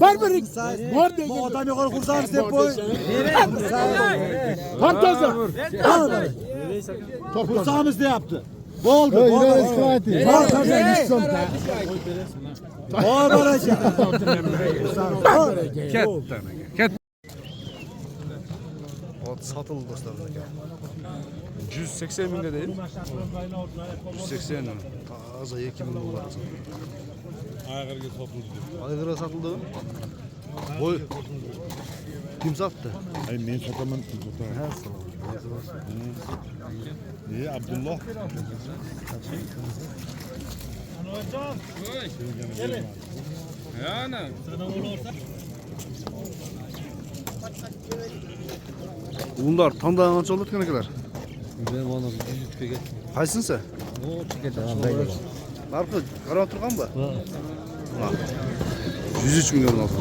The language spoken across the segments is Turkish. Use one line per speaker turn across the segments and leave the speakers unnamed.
Barbarik.
Bu adam yukarı kursan step boy.
Fantazi.
Kursağımız ne yaptı? Bu oldu. Bu
Ot satıldı dostlar. 180 bin değil. 180 bin. Taze 2000 dolar.
Aygır'a satıldı.
Aygır'a satıldı. Boy. Kim sattı?
Ay men sataman kim satar? İyi Abdullah.
Bunlar tam da anca olur ne kadar?
Ben onu tüket.
Kaysın sen?
O tüket.
Narkı kara oturgan mı? 103 milyon aldı.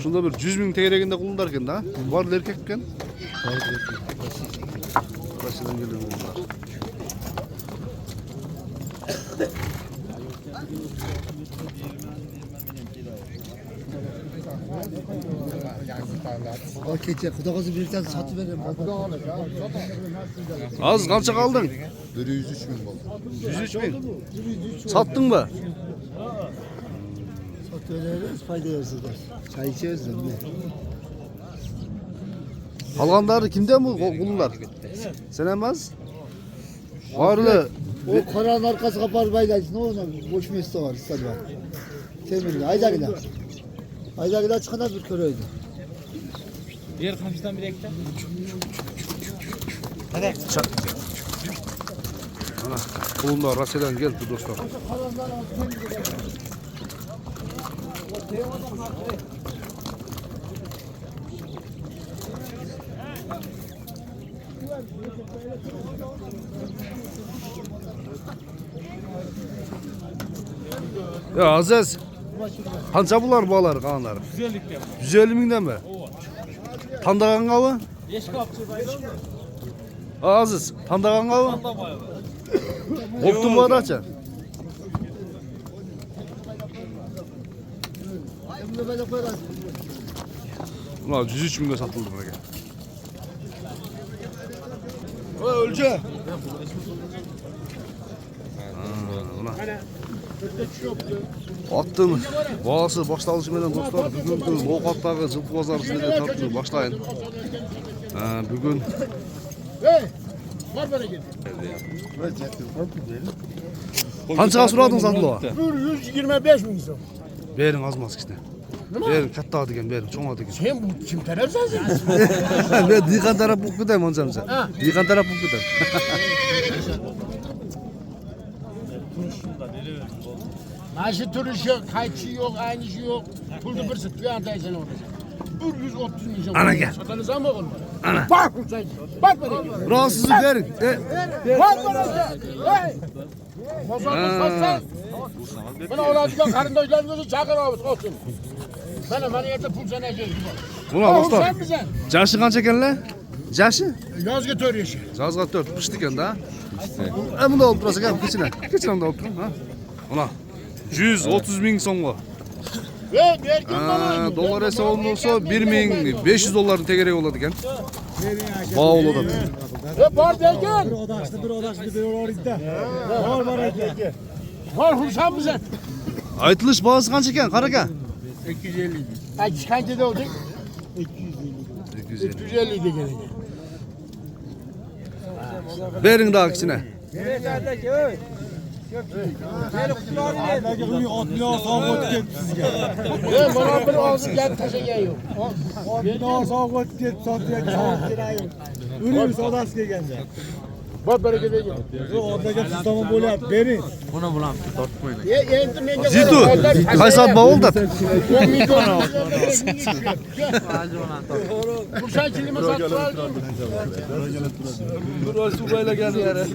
Şunda bir 100 bin TL'ginde kullanırken de var erkekken. Karşıdan geliyor bunlar.
O keçe kudakası birden satı verin.
Az kaça kaldın?
Biri 103 bin oldu.
103 bin. Sattın mı?
Satı veririz, fayda yersizler. Çay içeriz de.
Kalganları kimden bu kullar? Sen emez? Varlı.
O karanın arkası kapar baylaysın. O ona boş mesle var. İster var. Temirli. Aydakiler. Aydakiler çıkana bir köreydi.
Diğer kamçıdan bir ekle.
Ana, kulunlar Rasya'dan geldi dostlar. Ya Aziz, kança bular bağlar kanları?
150'likte.
150 binden mi? Tandagan kavı?
5 kapçı bayram.
Aziz, tandagan kavı? Koptu bu araça. Ulan 103 milyon satıldı buraya.
Ölçü.
Attın bağısı başlanışından dostlar bugün Loğat'tағы жылқы базары sizlere tartışmaya başlayın. Bugün
Hey. Barbarik.
Qanchaga suradınız Abdullah?
125 bin so'm.
Berin azmaz işte. Berin katta degan, berin çoğma degan.
Sen bu kim tarafsın?
Ben diğan taraf bu kadar monjamsa. Diğan taraf bu kadar.
Maaşı turuşu yok, kayıtçı yok, aynısı yok. Puldu bir sık, bir anda sen orada. 130 milyon.
Ana gel.
Satanız ama olmaz.
Ana.
Bak sen. Bak bana.
Rahatsızlık verin.
Bak bana sen. Hey. Bozulmuş satsan. Bana olanca karındaşlarınızı çakır abi olsun. Bana yerde pul sana geldi.
Ulan dostlar.
Sen misin?
Jaşı qancha ekanlar? Jaşı?
Yazgı tör yaşı.
Жазға 4 pişti ekan da. Bunda olib turasiz ekan, keçine. Keçine olib turun, ha. Ulan 130 bin so'mga.
Vergin bana.
Dolar hesabında olsa 1500 doların tegerek oladı ekan. Bağlı oladı.
Var vergin.
Bir odaşlı bir orada. Var var eke.
Var hurşan mısın?
Aytılış bağısı qancha ekan, qara aka?
250. Ay kaçta da oldu?
250.
250 de gelecek.
Verin daha içine.
Bana bir ağzı gel taşıyan yok. Bak bereket edin.
Buna bulam tortmayın.
Zitu, qaysa bağ oldu?
Kuşan kilime sattılar.
Bir subayla geldi yere.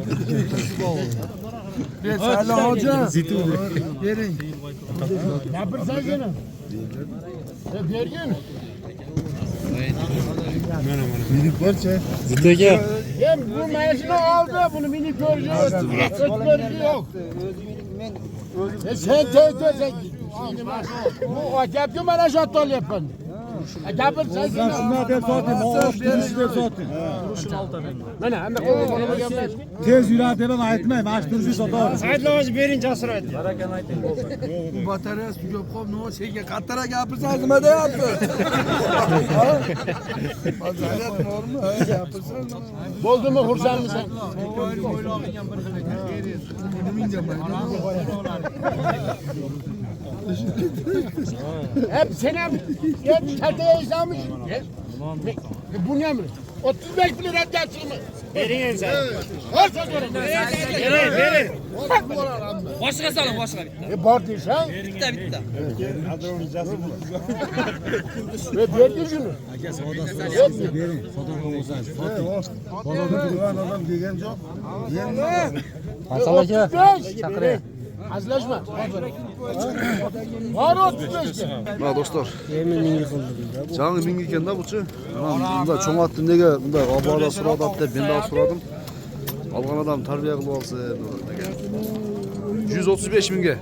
Selam hoca.
Zitu.
Verin.
Ne yapırsan gene? Vergin.
Minik parça.
Hem bu maaşını aldı, bunu minik görüyor. Öt görüyor yok. Sen teyze. Bu acayip mi aşağı tol yapın? Acayip sen sen.
Şunlar ben satayım. O turşu ben satayım.
Bana hem de konumu gelmez.
Tez yürü demem aytmayım. Aç turşu satarım.
Bu batarya yok konu şeyge katara yapırsa zıma da yaptı. Batarya normal yapırsan.
Boldu mu hursan mısın? Hep senem. Hep çataya izlamış. Bu ne mi? 35 lira gelsin mi? Verin en sen. Varsa görün. Verin.
Başka salın başka.
Bar değilsen.
Bitti.
Ve verdi şunu. Hasalacı. Çakırı. Azlaşma. Var 35.
Ha dostlar. Canı mingiken da buçu. Bunda çoğun attı nege, bunda abada suradı attı, ben daha suradım. Algan adam tarbiye kılıp alsın. 135 binge.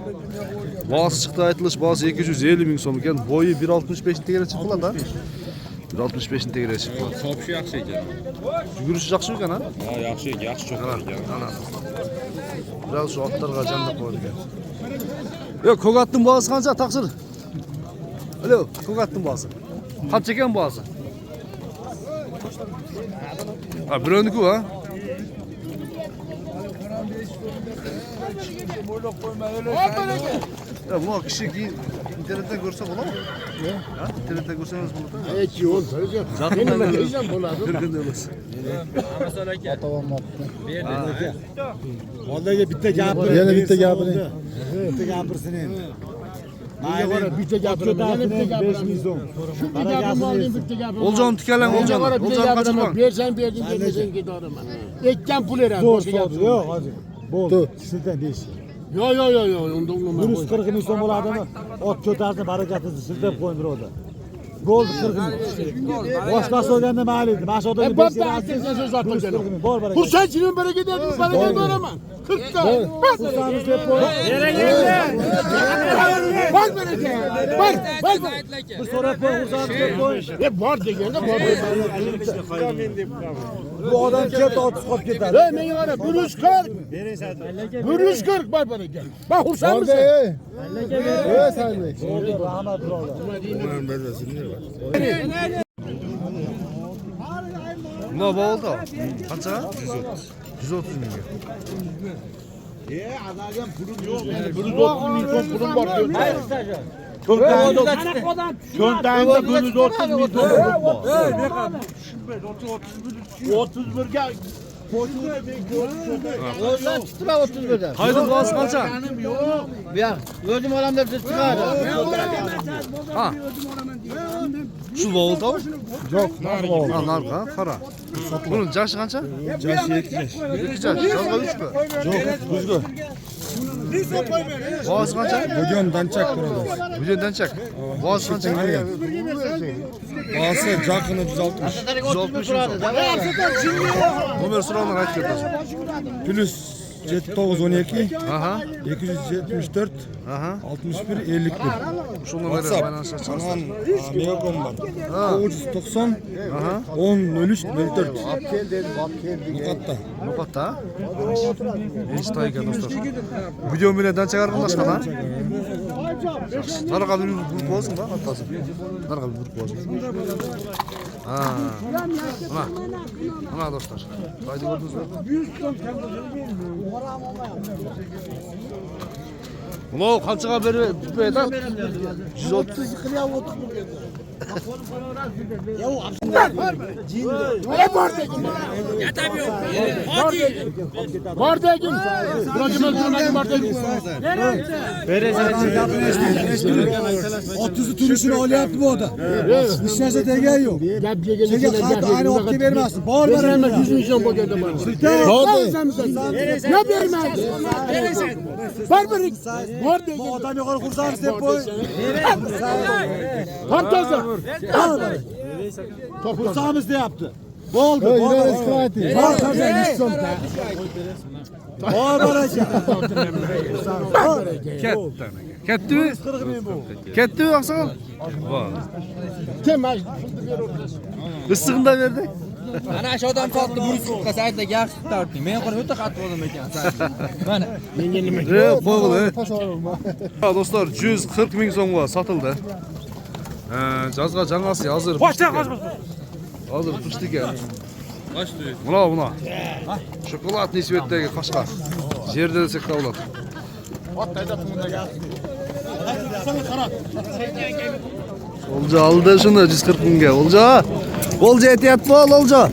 Bazı çıktı aytılış, bazı 250 bin so'm ekan. Boyu 1.65 tegere çıktılar da. 1.65 tegere çıktı.
Sopşu yaxshi ekan.
Yugurishi yaxshi ekan ha?
Ha, yaxshi çok ekan.
Ana. Biraz şu atlarga canlı koydu ekan. Yo, ko'gatning boğazı qancha taqsir? Alo, ko'gatning boğazı. Qancha ekan boğazı? Ha, birovniki ha? Ya bunu kişi internetten görsek olur mu? Ha? İnternetten görseniz bunu da.
Evet, yol. Benim ben diyeceğim bunu.
Kırgın olursun.
Vallahi bitta gapir.
Yana bitta gapiring.
Bitta gapirsini.
Mayli bitta gapirim. Yana bitta gapirim. 5 ming so'm. Shu bitta gapirim olding bitta gapirim.
Oljon tikalang oljon. Oljon kaçırma.
Bersan berding demesang ketaverman. Ekkan pul beradi. Boshqa gap yo'q.
Yo'q, hozir. Bo'ldi. Sizdan 5.
Yo'q, unda unama.
140 ming so'm bo'ladimi? Ot ko'tarsin, barakatini siltab qo'ying birodar. Bo'ldi 40 ming. Boshqasi olganda mayli edi. Mana shu odamga
Bor Hursanchining biriga dedim, barakat beraman. 40 ta.
Xursamiz deb qo'y.
Bor berakat. Bor.
Bir so'rab qo'y, xursamiz deb qo'y.
Bor deganda bor.
Bu odam keldi, otiz qolib ketadi.
Ey, menga qara, 140. 140 bor berakat. Bak hursanmisan?
Rahmat birodar.
Buna bo'ldi. Qancha? 130 ming.
130 ming so'm pulim bor. Cho'ntagimda 130 ming so'm bor. 31ga O'zdan chiqtilar 31dan.
Qaydin boğazı qancha?
Bu yoq, o'zim olam deb chiqadi.
Ha. Shu bo'ldi. Yo'q, ha, narxa, qara. Bunun yaşı qancha?
Yaşı 70.
2 yaş, yozga 3 ku.
Yo'q, buzgur.
Boğazı qancha?
Bugun danchak birodar.
Bujon danchak. Boğazı qancha?
Boğazı jaqini 160.
160 Nomer so'rovini aytib berasiz.
Plus 7912
Aha.
274
Aha.
61 51.
Şu nomeri bayanasa
Anan Megacom var.
Ha.
990
Aha.
10 03 04. Muqatta.
Noqata. Hiç tayga dostlar. Video bilan danchak aralashgan ha. Narqa bir grup olsun da hattası. Narqa bir grup olsun. Ha. Ana dostlar. Haydi gördünüz mü? Ulan qanchaga berib aytadi? 130
Bor degin. Biroqim o'ldirmagan bor degin.
30 turishini olyapti bu odam. Hech narsa degan yo'q.
Gap degan
Senga qancha ayni olib kelib bermasin. Bor
berma 100 ming so'm bo'lganda bor. Ne bermaydi? Bor bering. Bor
Bu
degin.
odam yuqori xursamiz deb qo'y.
Tortoza.
Xursamiz deyapti. Bo'ldi.
Ketdi mi? Ketdi mi Aksakal?
Kim mana shu pulni berib
Issig'ini da berdi.
Ana shu odam sotdi, bu suqqa saytda yaxshi tortding. Men qora o'ta qattiq odam ekan. Mana
menga nima
Qo'g'il. Do'stlar 140 ming so'mga sotildi. Жазга жаңасы hazır. Hazır pişti ekan. Buna. Şokoladli svetdagi qashqa. Жерде desek de bo'ladi. Olca aldı şunu 140 mingga. Olca ehtiyat bol Olca.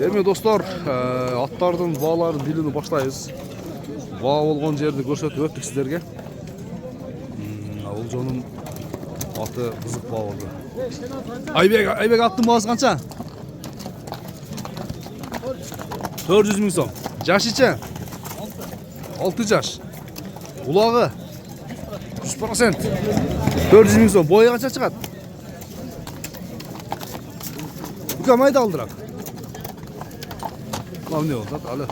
Endi dostlar, atlardan bağların dilini başlayız. Bağ olgan жерді көрсөтүп өттүк сиздерге. Olcanın atı kızık bağ oldu. Aybek attın bağısı kança? 400 ming so'm. Jaş için? 6 yaş. Ulağı 100%. 400 ming so'm. Boyu kança çıkat? Bukamaydı aldırak. Lan ne oldu? Alo.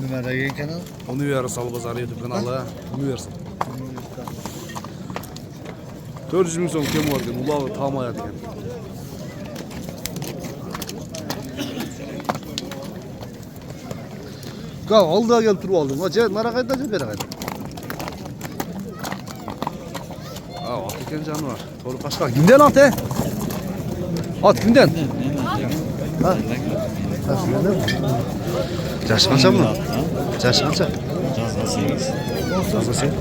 Numaraga kanal.
Univers Salı Bazarı YouTube kanalı. Univers. 400 ming so'm kem var ekan. Ulağı tam ayat ekan. Gal aldığa gelip turup aldım. Nara qayda beri qayda. At ekan canı var. To'liq qashqa. Kimden at he? At kimden? Ha? Jaşı qancha buni? Jaşı qancha? Jazga 8.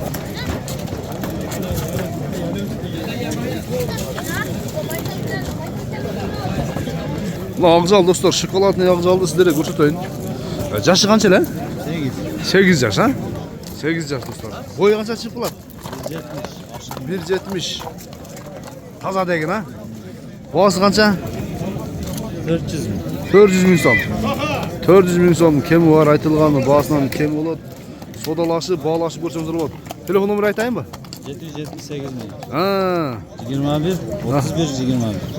Ağzı aldı dostlar, şokoladni ağzı aldı sizlere ko'rsatayın. Jaşı qancha lan? 8 yaş ha? 8 yaş dostlar. Boyu qancha chiqib qoladi? 1.70. Taza degin ha? Boğazı qancha? 400 ming so'm. 400 ming so'm kemi var aytılgani, bağısından kemi bo'ladi. Sodalashib, bağlashib ko'rsangiz bo'ladi. Telefon nomeri aytayınmı?
778 ming.
Ha.
21 31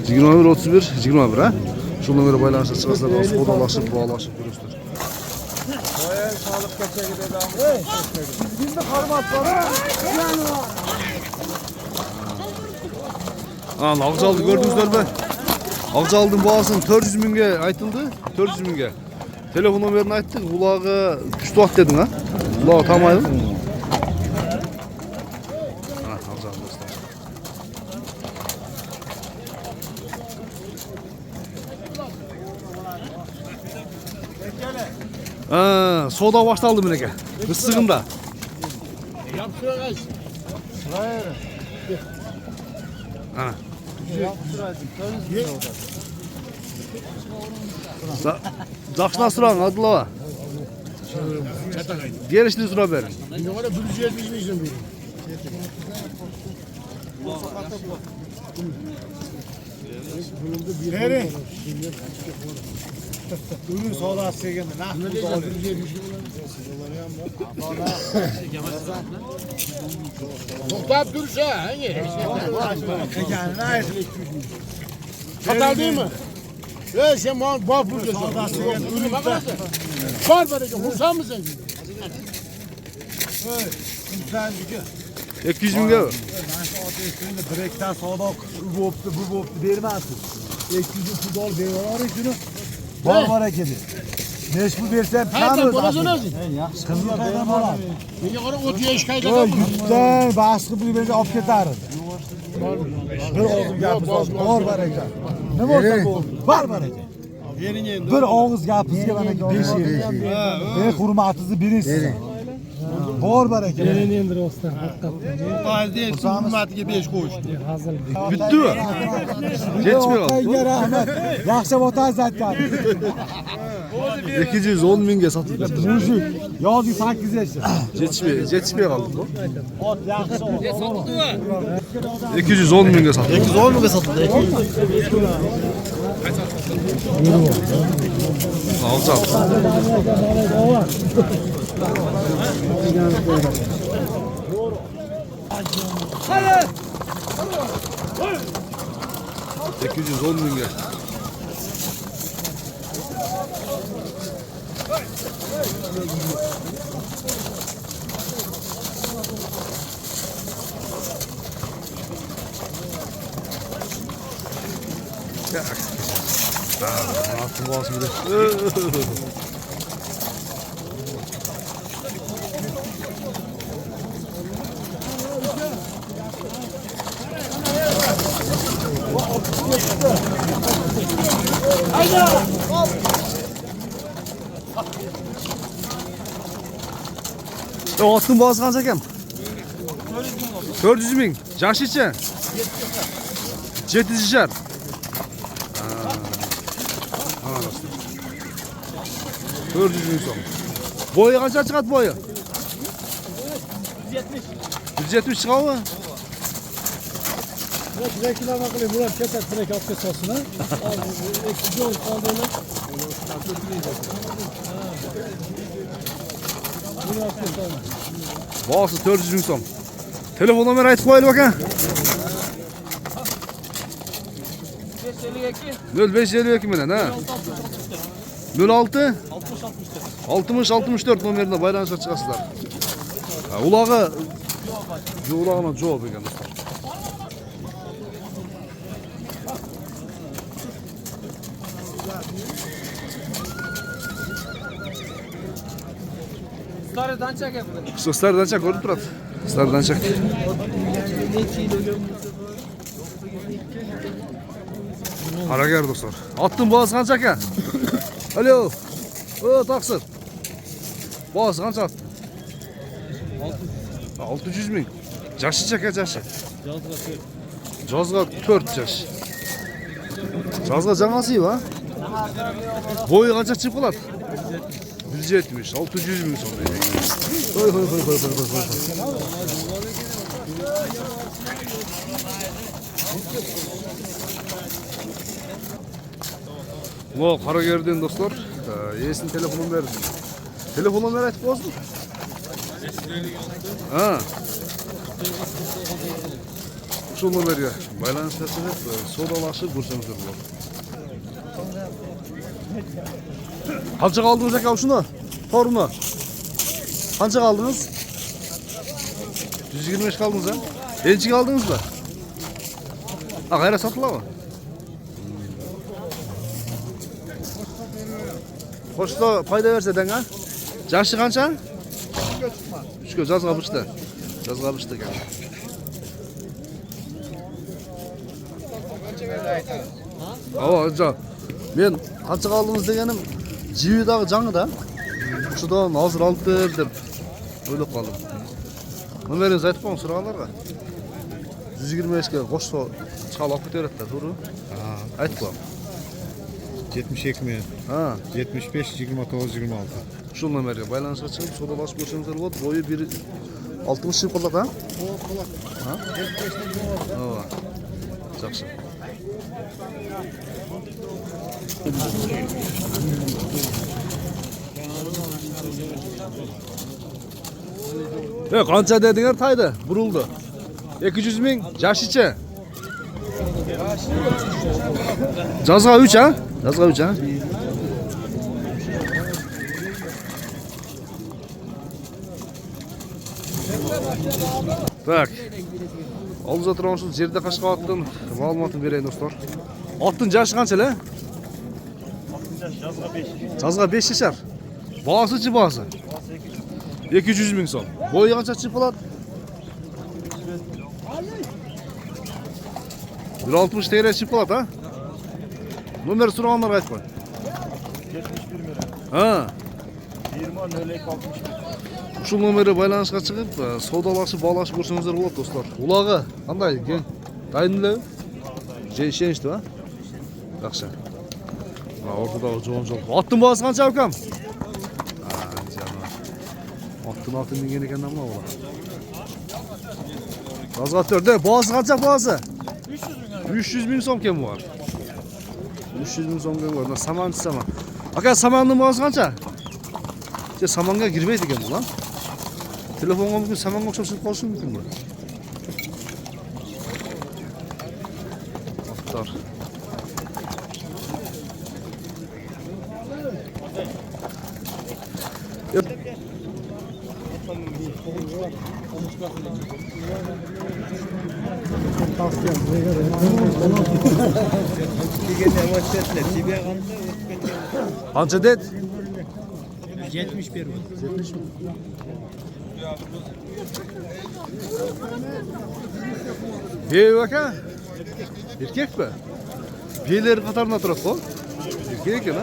21.
21 31 21 ha? Şu nomere baylanışa çıkarsalar, sodalashib, bağlashib ko'rasizlar. Ağzı aldı gördünüzler mi? Ağzı aldın bağırsın 400 mingge aytıldı. 400 mingge. Telefon numarini ayttık. Ulağı küstü at dedin ha? Ulağı tam ayıl. Ağzı aldı dostlar. Soda başlandı mineke. Issig'inda. Ana. Жақшына сұрағын, Адылова. Gelişini сұра берін.
Ne kadar 170 miysin bu?
Beri. Ürün sodası segende.
Ne diyeceğim 170 Toktap dursa hangi? Katal değil mi? Sen bana bak buraya. Ürün bakarsan. Var böyle hursan mısın?
200 mingge var.
Direkten soda bu boptu vermezsin. 200 pul dol veriyorlar şunu. Var hareketi. Meşgul versen
Hayır, borazın özün.
Kızıl kaydan var.
Beni oraya otuya iş kayda
Yo
yapma.
yüzden baskı bu bence alıp gider. Bir oğuz yapız var hareket. Ne varsa bu var hareket. Bir oğuz yapız ki bana 5 yeri. Ve hurmatınızı birisi. Bor hareket.
Yerini indir usta.
Halde hurmatiga 5 qo'yishdi.
Bitti mi? Geçmiyor.
Hayır Ahmet. Yaxşı otar zaten.
210 mingge satıldı.
Mujik. Yazı 8 yaşı.
Yetişmeye kaldı bu.
Ot yaxşı ot.
210 mingge satıldı.
210 mingga sotildi.
Alacağım.
Hadi.
810 bin gel. Altın boğazı bir de. Altın boğazı kaç ekem? 400 bin. Yaş içe? 700 yaşar. 400 bin son. Boyu kaça çıkart boyu? 170. 170 çıkar mı?
Reklam akıllı Murat keser direkt apke sosuna. Eksi yol kaldığını.
Boğazı 400 bin son. Telefon numarayı aytıp koyalım bakın. 0552 bilen ha. 06 60 64 numarında bayramlaşa çıkasızlar. Ha, ulağı ulağına cevap ekan dostlar.
Starıdan çek yapılır.
Stardan çak görüp durat. Stardan çak. Ara gel dostlar. Attın boğaz kança ya? Alo. O taksır. Boğaz kança attın? 600 bin. Yaşı çek ya yaşı. Cazga 4 yaş. Cazga canası iyi ha? Boyu kança çıkıp kalat? 170, 600 bin sonra. Oy. Bu Karager'den dostlar. Yesin telefonunu verin. Telefonunu ver açıp bozdun. Ha. Şunu veriyor. Baylağın sesini sodalaşıp kursanızdır bu. Kaça aldınız ya şunu? Torunu. Kaça aldınız? 125 kaldınız ha? Elçik aldınız mı? Ha gayra satıla mı? Hoşta payda verse ha? Yaşı kança? 3 göz az kapıştı. Az kapıştı gel. Ava men kança kaldınız degenim Jividağı жаңы da. Şudan hazır aldır dep öyle kaldım. Numarayınızı aytıp koyun sıralarga. 125'ke koşsa çıkal alып keterer da doğru. Aytıp koyun.
72 mi?
Ha.
75 29 26.
Şu numaraya baylanışa çıkıp sodalaşıp görсеңіздер болады. Boyu 60 çıkıp kalak ha? Ha? Ова. Жақсы. Qancha dedinger taydi? Buruldi. 200 ming jashicha. Jazga 3 ha? Jazga 3 ha? Так. Aldıza turgan жерде кашка аттын маалыматын берейин достор. Аттын жашы канча эле? Жазга 5 yaşar. Bağısıçı bağısı. 200 ming so'm. Boyu qancha chiqib qoladi? 160 TL chiqib qoladi ha? Nomer so'raganlarga aytib qo'y.
71 mi?
Ha.
20 02 61.
Şu nomeri baylanışqa chiqib, sodalashib, balashib ko'rsangizdar bo'ladi do'stlar. Ulog'i qanday? Dayinli? Shenishdi ha? Yaxshi. Ha, o'rtadagi jo'njoq. Otning boğazı qancha ukam? Ha, janob. Otning mingan ekandan nima bo'ladi? Yozg'atlarda boğazı qancha boğazı? 300 ming so'm kim bor? 300 ming so'mga bor. Samanchi saman. Aka samanning bahosi qancha? Samanga girmaydi ekan bu lan. Telefonga bugün samanga o'xshab chiqib qolishi mumkin bu. Aftar. Qancha det?
71
70 mi? Bey aka. Erkek mi? Beyler qatarına turib bu. Erkek ekan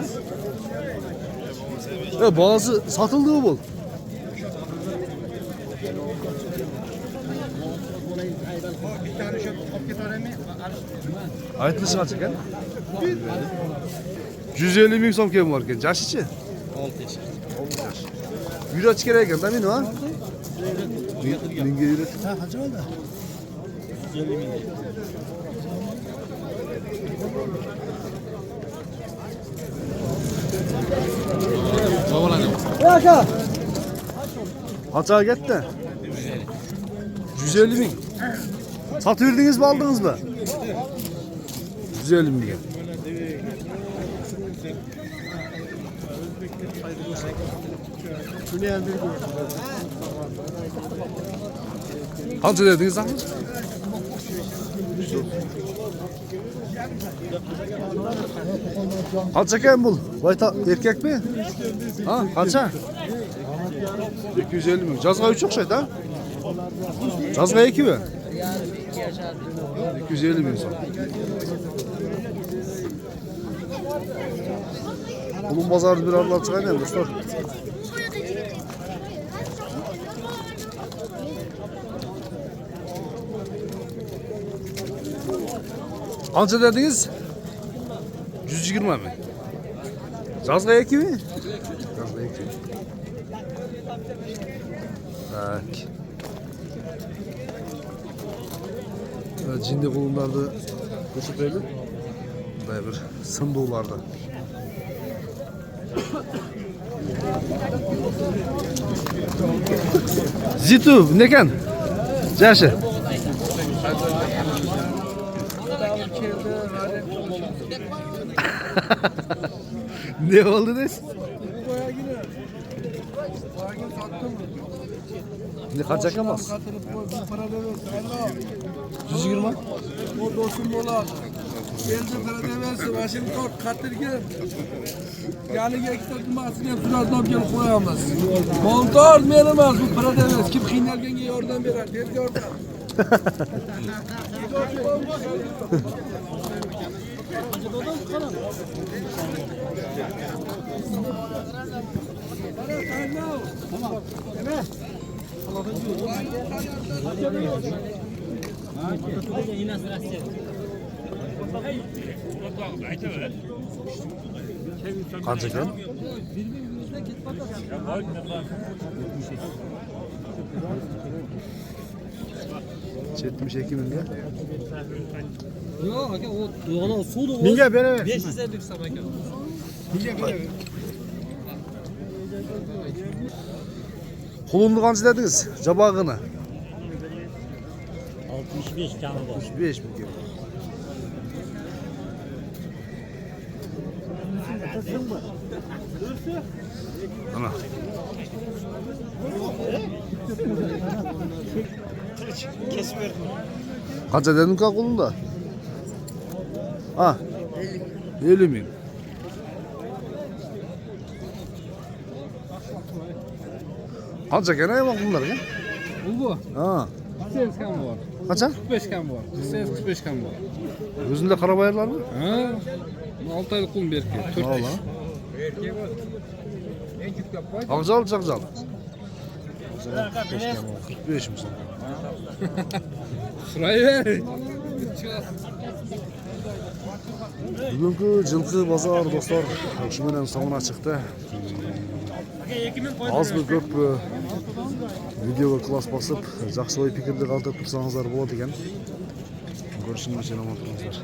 ha? Bazı satıldı mı bu? Aytilishi qancha ekan? 150 ming so'm kem bor ekan. Jashichi?
6 yaş.
Yuratish kerak ekan-da meni, ha? Menga yurat.
Ha, qancha oldi?
150 ming.
Aka.
Qanchaga ketdi? 150 ming. Satib berdingizmi, oldingizmi? 150 mingga. Qancha dedingiz axir? Qancha ekan bu? Bayta erkakmi? Ha, qancha? 250 ming. Jazga 3 o'xshaydi, ha? Jazga 2 mi? 250 ming so'm. Bulun bozorda bir aralab chiqadi endi, do'stlar. Qancha dedingiz? 120 ming. Jazga 2 mi? Jazga 2. Tak. Cindi kulunlarda ko'rsatayli. Bunday bir sındoğlarda. Zitu ne ekan? Jashi. Ne oldu des? Ne kaç yakamaz? 120?
O dostum olar. Geldi para demezse başını kalk katırken. Yani gektir masını suratdan gelip koyamaz. Montar menemez bu para demez. Kim qiynalganga yordam berar. Tez yordam.
Qancha ekan? Yetmiş iki mingga.
Yo'q aka, o do'g'ona suvdi.
Menga beraver.
550 so'm aka.
Menga beraver. Qulunni qancha dedingiz? Jabog'ini.
65 kami bor.
65 ming. Ana.
Kesib berdim.
Qancha dedim ka qulunda? Ha. 50 ming. Qancha ekan ayol qullarga?
Bu.
Ha.
48 kam bor.
Qancha?
45 kam bor. 45 kam bor.
O'zingizda qarab ayirlarmi?
Ha? 6 oylik qulun berki. 4
Valla. Aqjal chaqjal. 45 mi so'm?
Surayver.
Bugungi jilqi bozor do'stlar shu bilan somon chiqdi. Ozmi ko'pmi videoga klass bosib, yaxshi o'y fikrni qoldirib tursangizlar bo'ladi ekan. Ko'rishingizcha omon bo'linglar.